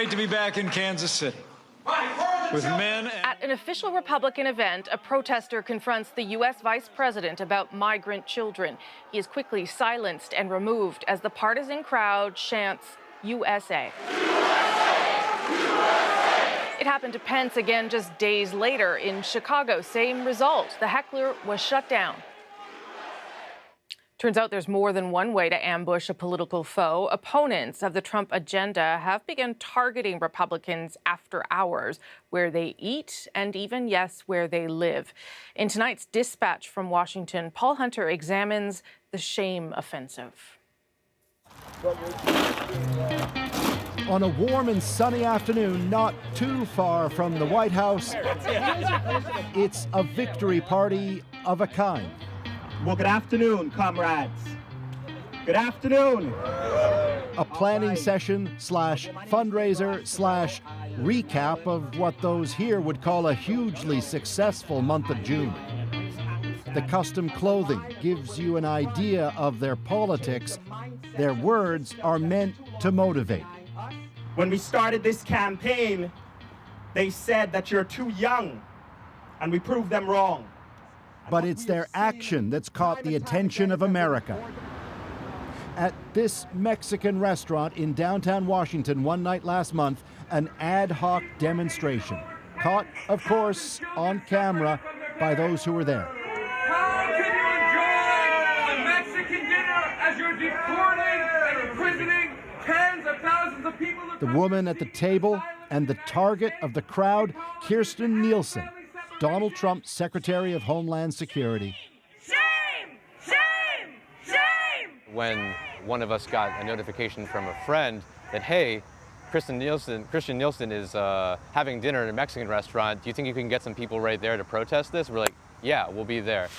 great to be back in Kansas City with men. At an official Republican event, a protester confronts the U.S. Vice President about migrant children. He is quickly silenced and removed as the partisan crowd chants USA. It happened to Pence again just days later in Chicago. Same result. The heckler was shut down. Turns out there's more than one way to ambush a political foe. Opponents of the Trump agenda have begun targeting Republicans after hours, where they eat and even, yes, where they live. In tonight's Dispatch from Washington, Paul Hunter examines the shame offensive. On a warm and sunny afternoon, not too far from the White House, it's a victory party of a kind. Well, good afternoon, comrades. Good afternoon. A planning session slash fundraiser slash recap of what those here would call a hugely successful month of June. The custom clothing gives you an idea of their politics. Their words are meant to motivate. When we started this campaign, they said that you're too young, and we proved them wrong. But it's their action that's caught the attention of America. At this Mexican restaurant in downtown Washington one night last month, an ad hoc demonstration. Caught, of course, on camera by those who were there. How can you enjoy a Mexican dinner as you're deporting and imprisoning tens of thousands of people? The woman at the table and the target of the crowd, Kirstjen Nielsen, Donald Trump's Secretary of Homeland Security. Shame! Shame! Shame! When one of us got a notification from a friend that, hey, Kirstjen Nielsen is having dinner at a Mexican restaurant, do you think you can get some people right there to protest this? We're like, yeah, we'll be there.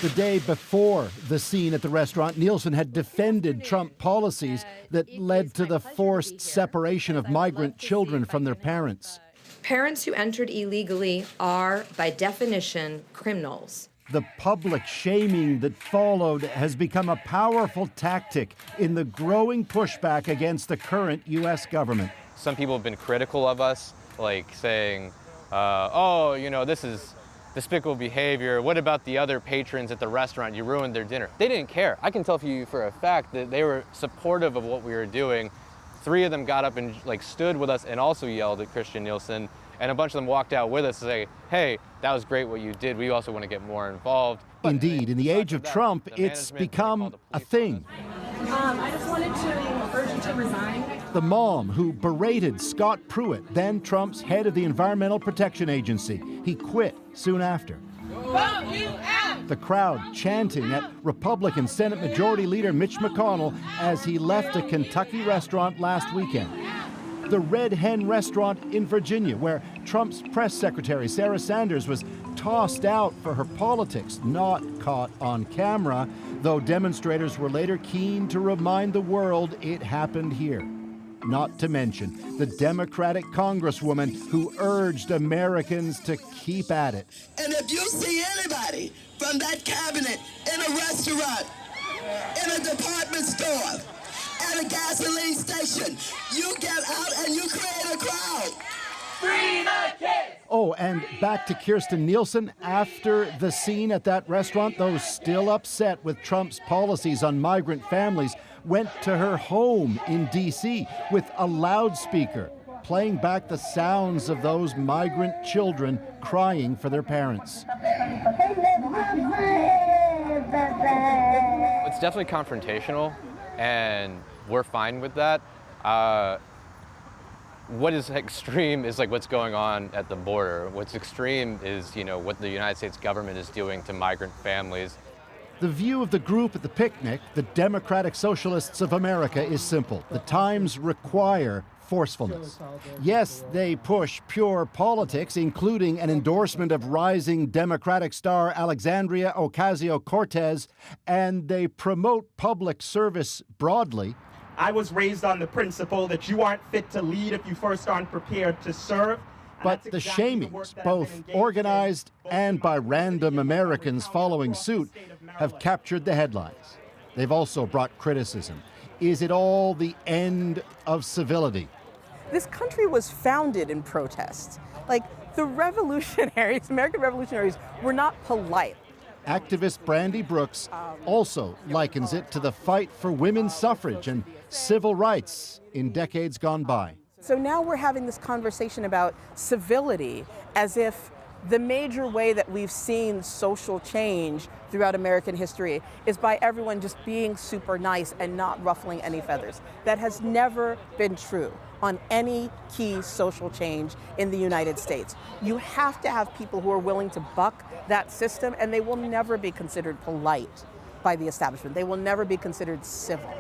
The day before the scene at the restaurant, Nielsen had defended Trump policies that led to the forced separation of migrant children from their parents. Parents who entered illegally are, by definition, criminals. The public shaming that followed has become a powerful tactic in the growing pushback against the current U.S. government. Some people have been critical of us, like saying, oh, you know, this is despicable behavior. What about the other patrons at the restaurant? You ruined their dinner. They didn't care. I can tell you for a fact that they were supportive of what we were doing. 3 of them got up and stood with us and also yelled at Kirstjen Nielsen, and a bunch of them walked out with us to say, hey, that was great what you did. We also want to get more involved. Indeed, in the age of Trump, it's become a thing. I just wanted to urge you to resign. The mom who berated Scott Pruitt, then Trump's head of the Environmental Protection Agency. He quit soon after. Vote you out! The crowd chanting at Republican Senate Majority Leader Mitch McConnell as he left a Kentucky restaurant last weekend. The Red Hen restaurant in Virginia, where Trump's press secretary Sarah Sanders was tossed out for her politics, not caught on camera, though demonstrators were later keen to remind the world it happened here. Not to mention the Democratic congresswoman who urged Americans to keep at it. And if you see anybody from that cabinet in a restaurant, in a department store, at a gasoline station, you get out and you create a crowd. Free the kids! Oh, and back to Kirstjen Nielsen. After the scene at that restaurant, those still upset with Trump's policies on migrant families went to her home in D.C. with a loudspeaker, playing back the sounds of those migrant children crying for their parents. It's definitely confrontational, and we're fine with that. What is extreme is like what's going on at the border. What's extreme is, you know, what the United States government is doing to migrant families. The view of the group at the picnic, the Democratic Socialists of America, is simple. The times require forcefulness. Yes, they push pure politics, including an endorsement of rising Democratic star Alexandria Ocasio-Cortez, and they promote public service broadly. I was raised on the principle that you aren't fit to lead if you first aren't prepared to serve. But the shamings, both organized and by random Americans following suit, have captured the headlines. They've also brought criticism. Is it all the end of civility? This country was founded in protest. Like, the revolutionaries, American revolutionaries, were not polite. Activist Brandy Brooks also likens it to the fight for women's suffrage and civil rights in decades gone by. So now we're having this conversation about civility as if the major way that we've seen social change throughout American history is by everyone just being super nice and not ruffling any feathers. That has never been true on any key social change in the United States. You have to have people who are willing to buck that system, and they will never be considered polite by the establishment. They will never be considered civil.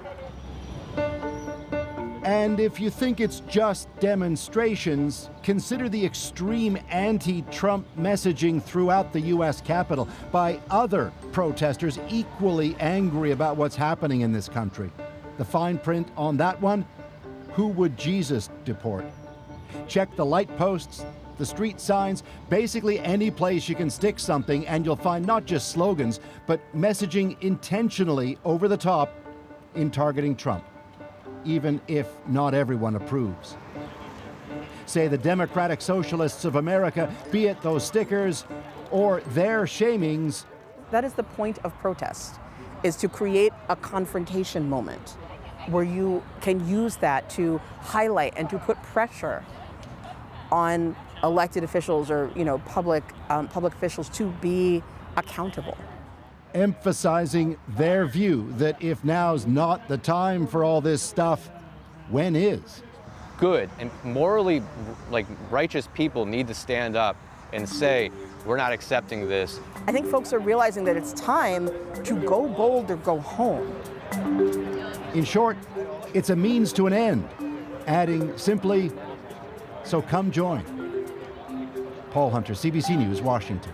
And if you think it's just demonstrations, consider the extreme anti-Trump messaging throughout the U.S. Capitol by other protesters equally angry about what's happening in this country. The fine print on that one: who would Jesus deport? Check the light posts, the street signs, basically any place you can stick something, and you'll find not just slogans, but messaging intentionally over the top in targeting Trump, even if not everyone approves. Say the Democratic Socialists of America, be it those stickers or their shamings. That is the point of protest, is to create a confrontation moment where you can use that to highlight and to put pressure on elected officials or public officials to be accountable. Emphasizing their view that if now's not the time for all this stuff, when is? Good and morally righteous people need to stand up and say, we're not accepting this. I think folks are realizing that it's time to go bold or go home. In short, it's a means to an end, adding simply, so come join. Paul Hunter, CBC News, Washington.